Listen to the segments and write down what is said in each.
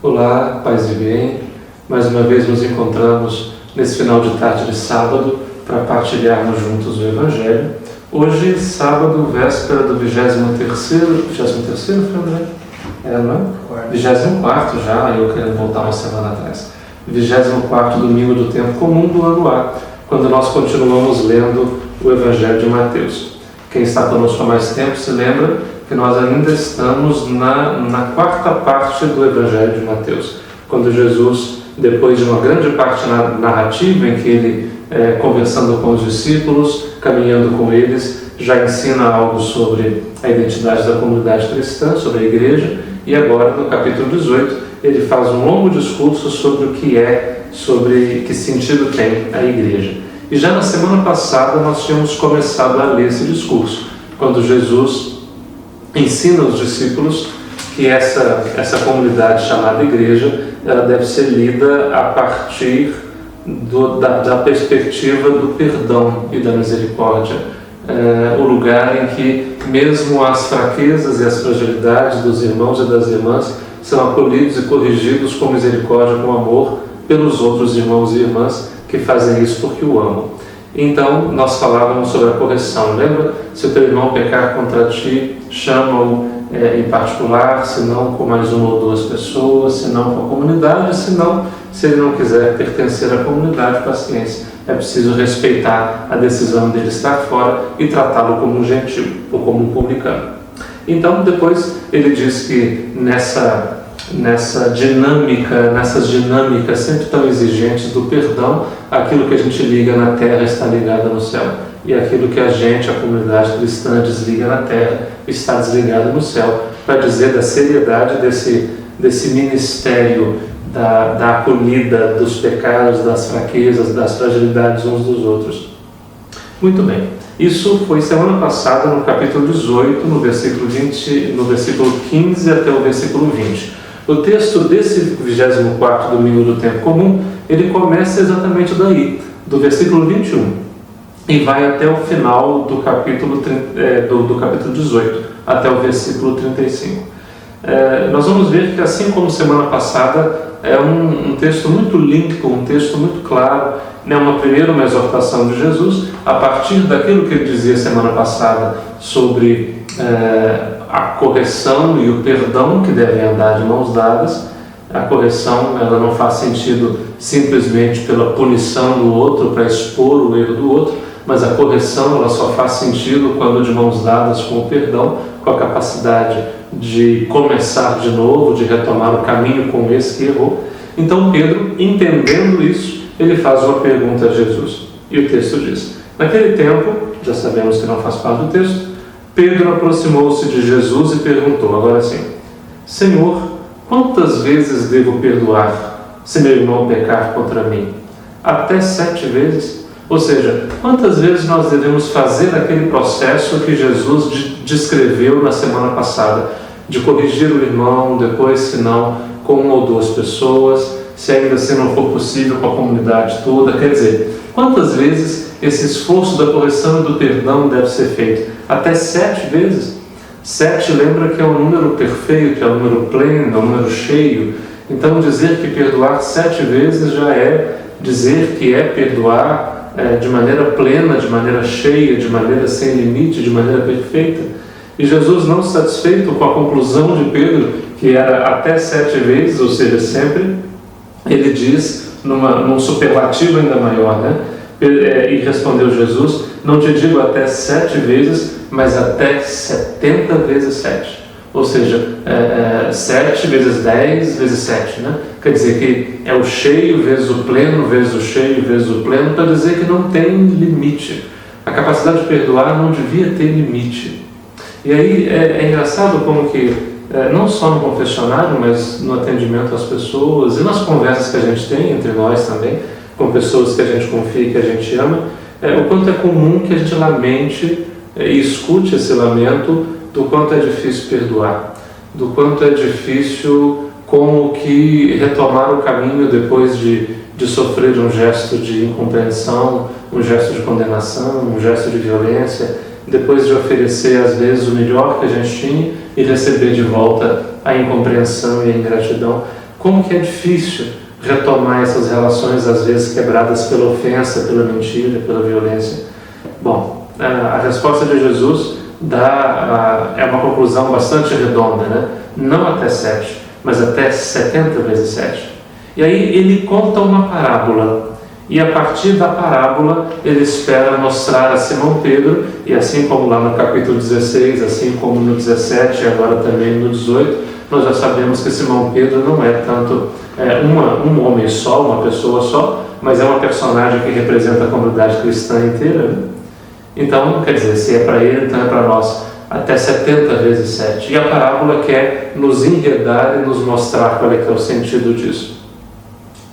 Olá, paz e bem. Mais uma vez nos encontramos nesse final de tarde de sábado para partilharmos juntos o Evangelho. Hoje, sábado, véspera do 23º, André? Não é? 24º já, eu querendo voltar uma semana atrás. 24º domingo do tempo comum do ano A, quando nós continuamos lendo o Evangelho de Mateus. Quem está conosco há mais tempo se lembra que nós ainda estamos na quarta parte do Evangelho de Mateus, quando Jesus, depois de uma grande parte narrativa em que ele, conversando com os discípulos, caminhando com eles, já ensina algo sobre a identidade da comunidade cristã, sobre a igreja, e agora no capítulo 18 ele faz um longo discurso sobre o que é, sobre que sentido tem a igreja. E já na semana passada nós tínhamos começado a ler esse discurso, quando Jesus ensina os discípulos que essa comunidade chamada igreja, ela deve ser lida a partir da perspectiva do perdão e da misericórdia. O lugar em que mesmo as fraquezas e as fragilidades dos irmãos e das irmãs são acolhidos e corrigidos com misericórdia, com amor, pelos outros irmãos e irmãs que fazem isso porque o amam. Então, nós falávamos sobre a correção. Lembra? Se o teu irmão pecar contra ti, chama-o em particular, se não com mais uma ou duas pessoas, se não com a comunidade, se ele não quiser pertencer à comunidade, paciência. É preciso respeitar a decisão dele estar fora e tratá-lo como um gentil ou como um publicano. Então, depois, ele diz que nessas dinâmicas sempre tão exigentes do perdão, aquilo que a gente liga na terra está ligado no céu, e aquilo que a comunidade cristã, desliga na terra está desligado no céu, para dizer da seriedade desse ministério da acolhida dos pecados, das fraquezas, das fragilidades uns dos outros. Muito bem, isso foi semana passada no capítulo 18, no versículo 15 até o versículo 20. O texto desse 24º domingo do tempo comum, ele começa exatamente daí, do versículo 21, e vai até o final do capítulo 18, até o versículo 35. Nós vamos ver que, assim como semana passada, é um texto muito limpo, um texto muito claro, né? Primeiro uma exortação de Jesus, a partir daquilo que ele dizia semana passada sobre a correção e o perdão que devem andar de mãos dadas. A correção, ela não faz sentido simplesmente pela punição do outro, para expor o erro do outro, mas a correção, ela só faz sentido quando de mãos dadas com o perdão, com a capacidade de começar de novo, de retomar o caminho com esse que errou. Então Pedro, entendendo isso, ele faz uma pergunta a Jesus. E o texto diz: naquele tempo, já sabemos que não faz parte do texto, Pedro aproximou-se de Jesus e perguntou, agora sim: Senhor, quantas vezes devo perdoar se meu irmão pecar contra mim? Até 7 vezes? Ou seja, quantas vezes nós devemos fazer aquele processo que Jesus descreveu na semana passada, de corrigir o irmão, depois, se não, com uma ou duas pessoas, se ainda assim não for possível, com a comunidade toda? Quer dizer, quantas vezes esse esforço da correção e do perdão deve ser feito? Até 7 vezes? 7 lembra que é um número perfeito, é um número pleno, é um número cheio. Então dizer que perdoar 7 vezes já é dizer que é perdoar de maneira plena, de maneira cheia, de maneira sem limite, de maneira perfeita. E Jesus, não satisfeito com a conclusão de Pedro, que era até 7 vezes, ou seja, sempre, ele diz, num superlativo ainda maior, né? E respondeu Jesus: não te digo até 7 vezes, mas até 70 vezes 7. Ou seja, 7 vezes 10 vezes 7, né? Quer dizer que é o cheio vezes o pleno, vezes o cheio vezes o pleno, para dizer que não tem limite. A capacidade de perdoar não devia ter limite. E aí é engraçado como que, não só no confessionário, mas no atendimento às pessoas e nas conversas que a gente tem entre nós também, com pessoas que a gente confia e que a gente ama, o quanto é comum que a gente lamente e escute esse lamento do quanto é difícil perdoar, do quanto é difícil como que retomar o caminho depois de sofrer um gesto de incompreensão, um gesto de condenação, um gesto de violência, depois de oferecer às vezes o melhor que a gente tinha e receber de volta a incompreensão e a ingratidão. Como que é difícil retomar essas relações, às vezes quebradas pela ofensa, pela mentira, pela violência. Bom, a resposta de Jesus é uma conclusão bastante redonda, né? Não até 7, mas até 70 vezes 7. E aí ele conta uma parábola, e a partir da parábola ele espera mostrar a Simão Pedro, e assim como lá no capítulo 16, assim como no 17 e agora também no 18, nós já sabemos que Simão Pedro não é tanto um homem só, uma pessoa só, mas é uma personagem que representa a comunidade cristã inteira. Então, quer dizer, se é para ele, então é para nós, até 70 vezes 7. E a parábola quer nos enredar e nos mostrar qual é que é o sentido disso.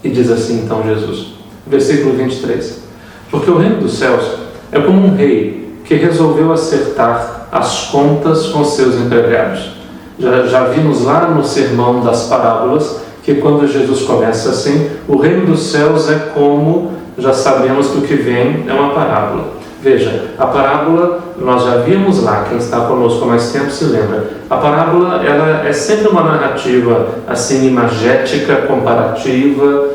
E diz assim então Jesus, versículo 23. Porque o reino dos céus é como um rei que resolveu acertar as contas com seus empregados. Já vimos lá no sermão das parábolas que quando Jesus começa assim, o reino dos céus é como, já sabemos que o que vem é uma parábola. Veja, a parábola, nós já vimos lá, quem está conosco há mais tempo se lembra. A parábola, ela é sempre uma narrativa assim, imagética, comparativa,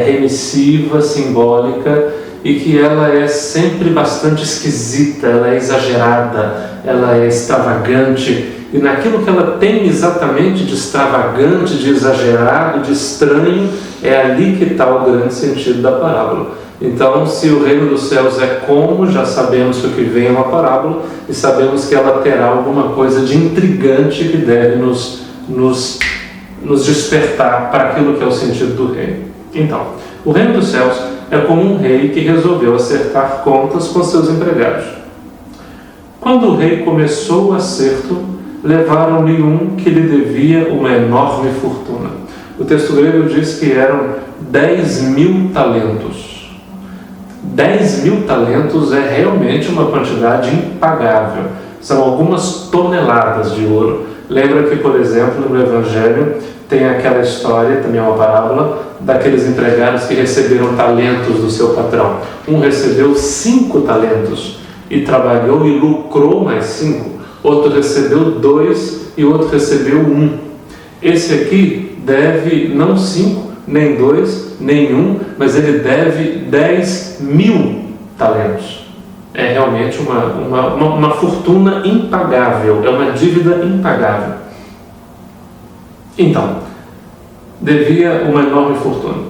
remissiva, simbólica, e que ela é sempre bastante esquisita, ela é exagerada, ela é extravagante, e naquilo que ela tem exatamente de extravagante, de exagerado, de estranho, é ali que está o grande sentido da parábola. Então, se o reino dos céus é como, já sabemos que o que vem é uma parábola, e sabemos que ela terá alguma coisa de intrigante que deve nos despertar para aquilo que é o sentido do reino. Então, o reino dos céus é como um rei que resolveu acertar contas com seus empregados. Quando o rei começou o acerto, levaram-lhe um que lhe devia uma enorme fortuna. O texto grego diz que eram 10.000 talentos. 10.000 talentos é realmente uma quantidade impagável. São algumas toneladas de ouro. Lembra que, por exemplo, no Evangelho tem aquela história, também é uma parábola, daqueles empregados que receberam talentos do seu patrão. Um recebeu 5 talentos e trabalhou e lucrou mais 5. Outro recebeu 2 e outro recebeu 1. Esse aqui deve não 5, nem 2, nem 1, mas ele deve 10.000 talentos. É realmente uma fortuna impagável, é uma dívida impagável. Então, devia uma enorme fortuna.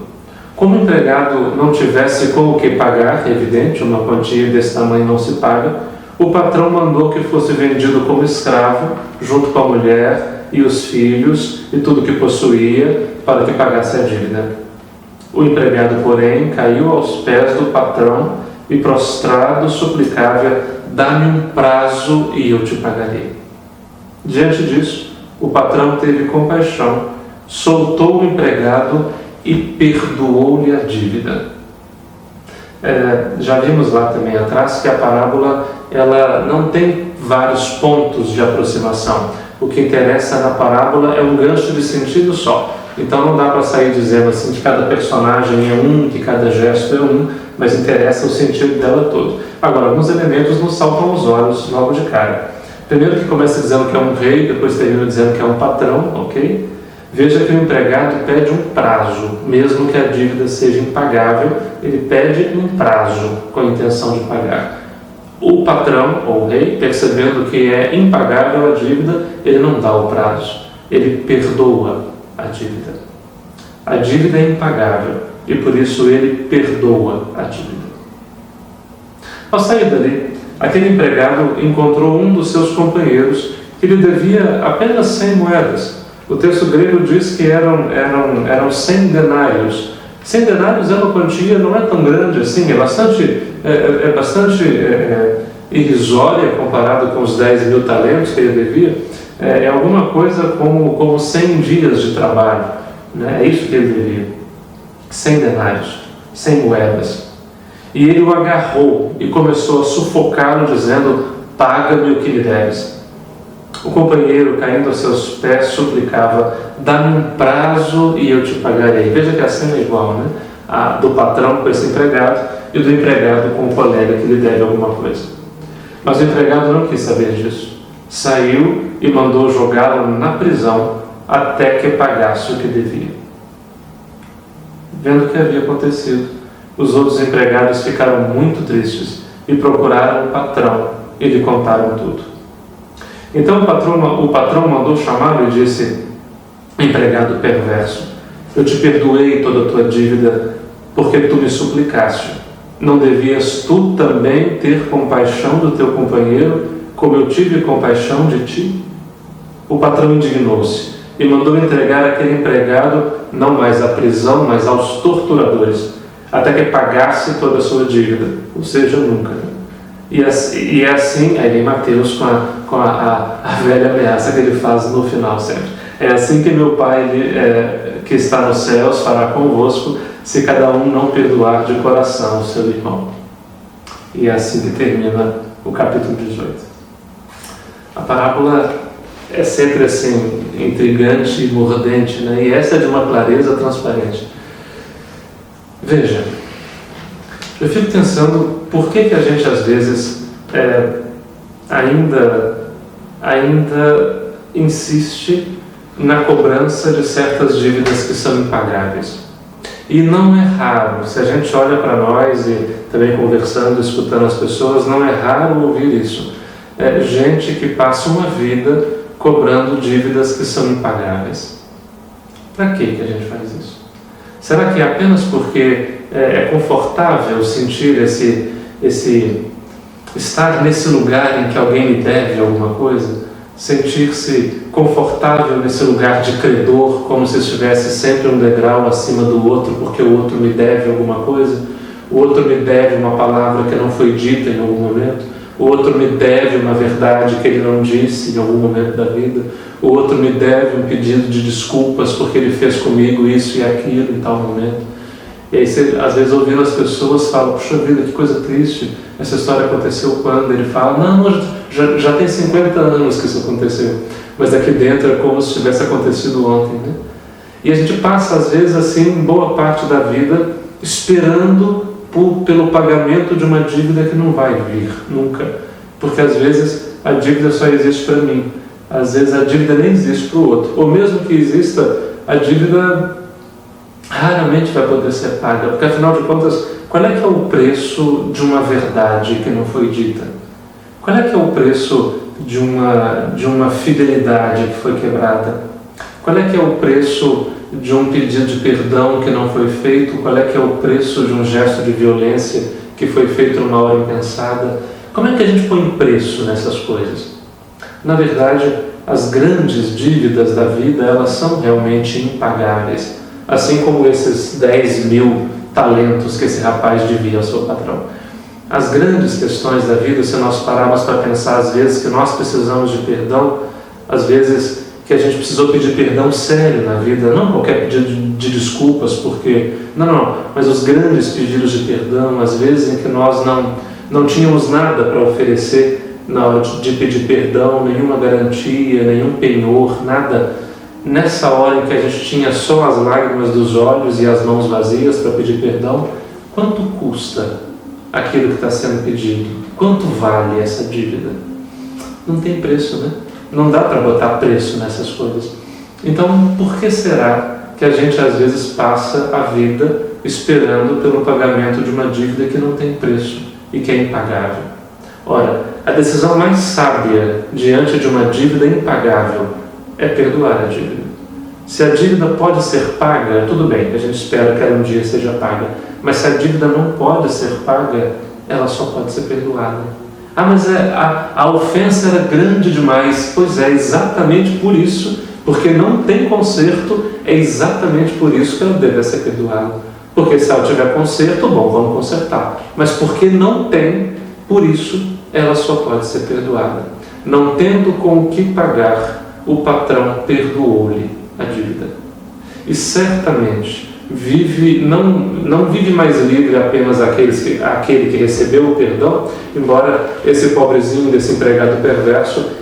Como o empregado não tivesse com o que pagar, é evidente, uma quantia desse tamanho não se paga, o patrão mandou que fosse vendido como escravo, junto com a mulher e os filhos e tudo que possuía, para que pagasse a dívida. O empregado, porém, caiu aos pés do patrão e, prostrado, suplicava: dá-me um prazo e eu te pagarei. Diante disso, o patrão teve compaixão, soltou o empregado e perdoou-lhe a dívida. Já vimos lá também atrás que a parábola ela não tem vários pontos de aproximação. O que interessa na parábola é um gancho de sentido só. Então não dá para sair dizendo assim que cada personagem é um, que cada gesto é um, mas interessa o sentido dela todo. Agora, alguns elementos nos saltam aos olhos logo de cara. Primeiro que começa dizendo que é um rei, depois termina dizendo que é um patrão, ok? Veja que o empregado pede um prazo, mesmo que a dívida seja impagável, ele pede um prazo com a intenção de pagar. O patrão, ou o rei, percebendo que é impagável a dívida, ele não dá o prazo, ele perdoa a dívida. A dívida é impagável e por isso ele perdoa a dívida. Ao sair dali, aquele empregado encontrou um dos seus companheiros que lhe devia apenas 100 moedas. O texto grego diz que eram 100 denários. 100 denários é uma quantia, não é tão grande assim, é bastante irrisória comparado com os 10.000 talentos que ele devia. É alguma coisa como 100 dias de trabalho, né? É isso que ele devia. 100 denários, 100 moedas. E ele o agarrou e começou a sufocá-lo, dizendo: paga-me o que me deves. O companheiro, caindo a seus pés, suplicava: dá-me um prazo e eu te pagarei. Veja que a cena é igual, né? A do patrão com esse empregado e do empregado com o colega que lhe deve alguma coisa. Mas o empregado não quis saber disso. Saiu e mandou jogá-lo na prisão até que pagasse o que devia. Vendo o que havia acontecido, os outros empregados ficaram muito tristes e procuraram o patrão e lhe contaram tudo. Então o patrão mandou chamá-lo e disse: empregado perverso, eu te perdoei toda a tua dívida porque tu me suplicaste. Não devias tu também ter compaixão do teu companheiro, como eu tive compaixão de ti? O patrão indignou-se e mandou entregar aquele empregado não mais à prisão, mas aos torturadores, até que pagasse toda a sua dívida, ou seja, nunca. E é assim, aí em Mateus, com a velha ameaça que ele faz no final sempre. É assim que meu Pai que está nos céus fará convosco, se cada um não perdoar de coração o seu irmão. E é assim que termina o capítulo 18. A parábola é sempre assim, intrigante e mordente, né? E essa é de uma clareza transparente. Veja, eu fico pensando por que a gente às vezes ainda insiste na cobrança de certas dívidas que são impagáveis. E não é raro, se a gente olha para nós e também conversando, escutando as pessoas, não é raro ouvir isso. Gente que passa uma vida cobrando dívidas que são impagáveis. Para que a gente faz isso? Será que é apenas porque é confortável sentir esse estar nesse lugar em que alguém me deve alguma coisa? Sentir-se confortável nesse lugar de credor, como se estivesse sempre um degrau acima do outro, porque o outro me deve alguma coisa, o outro me deve uma palavra que não foi dita em algum momento, o outro me deve uma verdade que ele não disse em algum momento da vida, o outro me deve um pedido de desculpas porque ele fez comigo isso e aquilo em tal momento. E aí você, às vezes, ouvindo as pessoas, fala: puxa vida, que coisa triste, essa história aconteceu quando? Ele fala: não, já tem 50 anos que isso aconteceu, mas aqui dentro é como se tivesse acontecido ontem, né? E a gente passa, às vezes, assim, boa parte da vida esperando pelo pagamento de uma dívida que não vai vir nunca, porque às vezes a dívida só existe para mim, às vezes a dívida nem existe para o outro, ou mesmo que exista, a dívida raramente vai poder ser paga, porque afinal de contas, qual é que é o preço de uma verdade que não foi dita? Qual é que é o preço de uma fidelidade que foi quebrada? Qual é que é o preço de um pedido de perdão que não foi feito? Qual é que é o preço de um gesto de violência que foi feito numa hora impensada? Como é que a gente põe preço nessas coisas? Na verdade, as grandes dívidas da vida, elas são realmente impagáveis, assim como esses 10.000 talentos que esse rapaz devia ao seu patrão. As grandes questões da vida, se nós pararmos para pensar, às vezes, que nós precisamos de perdão, às vezes que a gente precisou pedir perdão sério na vida, não qualquer pedido de desculpas, porque... Não, mas os grandes pedidos de perdão, às vezes em que nós não tínhamos nada para oferecer na hora de pedir perdão, nenhuma garantia, nenhum penhor, nada. Nessa hora em que a gente tinha só as lágrimas dos olhos e as mãos vazias para pedir perdão, quanto custa aquilo que está sendo pedido? Quanto vale essa dívida? Não tem preço, né? Não dá para botar preço nessas coisas. Então, por que será que a gente às vezes passa a vida esperando pelo pagamento de uma dívida que não tem preço e que é impagável? Ora, a decisão mais sábia diante de uma dívida impagável é perdoar a dívida. Se a dívida pode ser paga, tudo bem, a gente espera que ela um dia seja paga, mas se a dívida não pode ser paga, ela só pode ser perdoada. Ah, mas a ofensa era grande demais. Pois é, exatamente por isso, porque não tem conserto, é exatamente por isso que ela deve ser perdoada. Porque se ela tiver conserto, bom, vamos consertar. Mas porque não tem, por isso ela só pode ser perdoada. Não tendo com o que pagar, o patrão perdoou-lhe a dívida. E certamente não vive mais livre apenas aquele que recebeu o perdão, embora esse pobrezinho desse empregado perverso,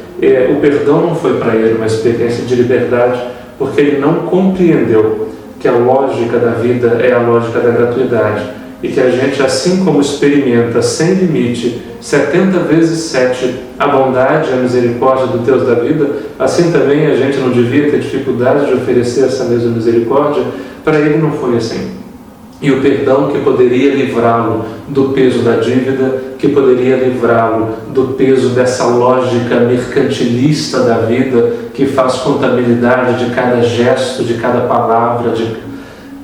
o perdão não foi para ele uma experiência de liberdade, porque ele não compreendeu que a lógica da vida é a lógica da gratuidade, e que a gente, assim como experimenta sem limite 70 vezes 7 a bondade e a misericórdia do Deus da vida, assim também a gente não devia ter dificuldade de oferecer essa mesma misericórdia. Para ele não foi assim. E o perdão que poderia livrá-lo do peso da dívida, que poderia livrá-lo do peso dessa lógica mercantilista da vida, que faz contabilidade de cada gesto, de cada palavra,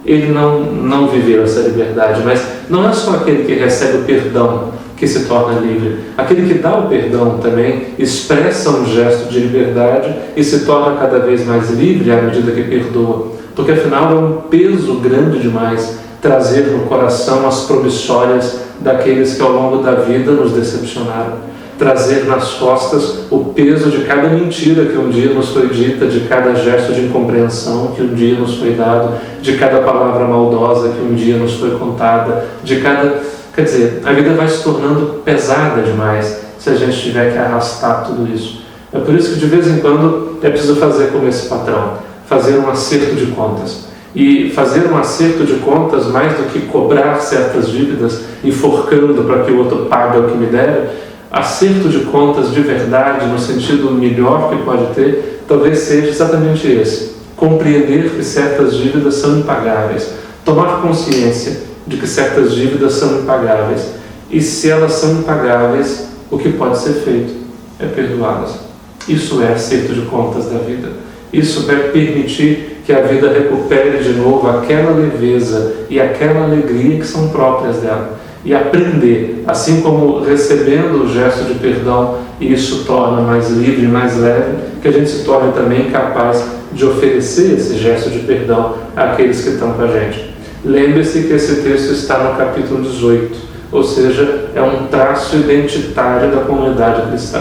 ele não viveu essa liberdade. Mas não é só aquele que recebe o perdão que se torna livre. Aquele que dá o perdão também expressa um gesto de liberdade e se torna cada vez mais livre à medida que perdoa. Porque afinal é um peso grande demais trazer no coração as promissórias daqueles que ao longo da vida nos decepcionaram. Trazer nas costas o peso de cada mentira que um dia nos foi dita, de cada gesto de incompreensão que um dia nos foi dado, de cada palavra maldosa que um dia nos foi contada, de cada... Quer dizer, a vida vai se tornando pesada demais se a gente tiver que arrastar tudo isso. É por isso que de vez em quando é preciso fazer como esse patrão, fazer um acerto de contas. E fazer um acerto de contas, mais do que cobrar certas dívidas, enforcando para que o outro pague o que me deve, acerto de contas de verdade, no sentido melhor que pode ter, talvez seja exatamente esse. Compreender que certas dívidas são impagáveis. Tomar consciência de que certas dívidas são impagáveis. E se elas são impagáveis, o que pode ser feito é perdoá-las. Isso é acerto de contas da vida. Isso vai permitir que a vida recupere de novo aquela leveza e aquela alegria que são próprias dela. E aprender, assim como recebendo o gesto de perdão, e isso torna mais livre e mais leve, que a gente se torne também capaz de oferecer esse gesto de perdão àqueles que estão com a gente. Lembre-se que esse texto está no capítulo 18, ou seja, é um traço identitário da comunidade cristã.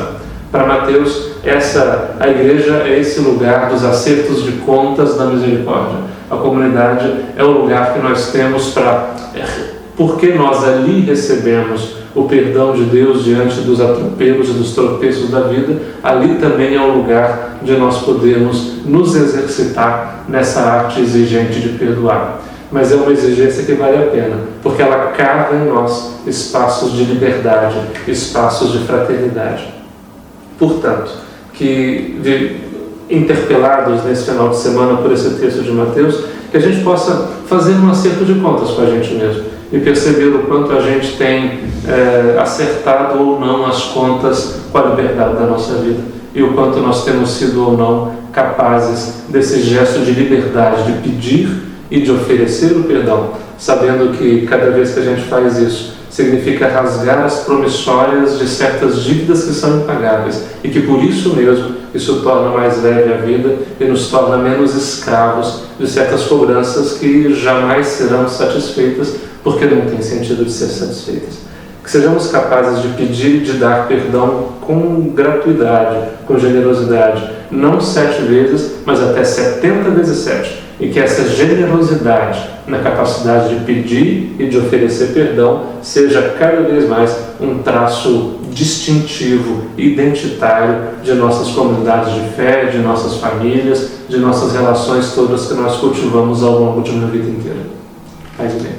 Para Mateus, a igreja é esse lugar dos acertos de contas da misericórdia. A comunidade é o lugar que nós temos porque nós ali recebemos o perdão de Deus diante dos atropelos e dos tropeços da vida, ali também é o lugar de nós podermos nos exercitar nessa arte exigente de perdoar. Mas é uma exigência que vale a pena, porque ela cava em nós espaços de liberdade, espaços de fraternidade. Portanto, interpelados nesse final de semana por esse texto de Mateus, que a gente possa fazer um acerto de contas com a gente mesmo e perceber o quanto a gente tem acertado ou não as contas com a liberdade da nossa vida e o quanto nós temos sido ou não capazes desse gesto de liberdade, de pedir e de oferecer o perdão, sabendo que cada vez que a gente faz isso, significa rasgar as promissórias de certas dívidas que são impagáveis e que por isso mesmo isso torna mais leve a vida e nos torna menos escravos de certas cobranças que jamais serão satisfeitas porque não tem sentido de ser satisfeitas. Que sejamos capazes de pedir e de dar perdão com gratuidade, com generosidade, não 7 vezes, mas até 70 vezes 7. E que essa generosidade na capacidade de pedir e de oferecer perdão seja cada vez mais um traço distintivo, identitário de nossas comunidades de fé, de nossas famílias, de nossas relações todas que nós cultivamos ao longo de uma vida inteira. Paz e bem.